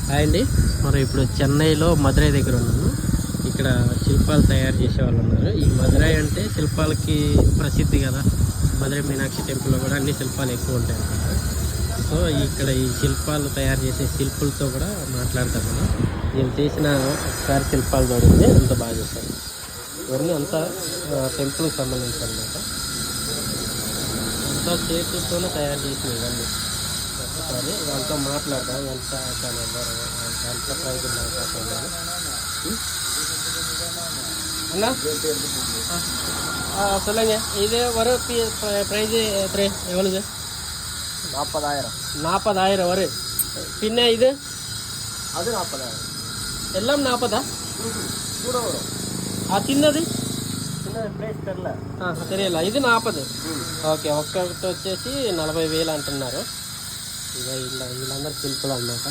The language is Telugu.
హాయ్ అండి. మరి ఇప్పుడు చెన్నైలో మదురై దగ్గర ఉన్నాము. ఇక్కడ శిల్పాలు తయారు చేసే వాళ్ళు ఉన్నారు. ఈ మదురై అంటే శిల్పాలకి ప్రసిద్ధి కదా. మదురై మీనాక్షి టెంపుల్లో కూడా అన్ని శిల్పాలు ఎక్కువ ఉంటాయి అన్నమాట. సో ఇక్కడ ఈ శిల్పాలు తయారు చేసే శిల్పులతో కూడా మాట్లాడతాం మనం. వీళ్ళు చేసిన ఒకసారి శిల్పాలు చూడండి ఎంత బాగా చేశారు. ఇవన్నీ అంతా టెంపుల్కి సంబంధించి అనమాట. అంతా చేతులతోనే తయారు చేసినవి ఇవన్నీ. ఒకసారి వాళ్ళతో మాట్లాడదాం. ఎంత ఎంత ప్రైజ్ அண்ணா சொல்லுங்க. இது வரும் ப்ரைஸு எத்தனை எவ்வளோது? 40,000. 40,000 வரும். பின்ன இது அது 40,000. எல்லாம் 40 கூட வரும். చిన్నది చిన్న ప్రైస్ తెలియలా. ఇది 40. ఓకే, ఒక్కటి వచ్చేసి 40,000 అంటున్నారు. ఇక వీళ్ళందరూ శిల్పులు అన్నమాట.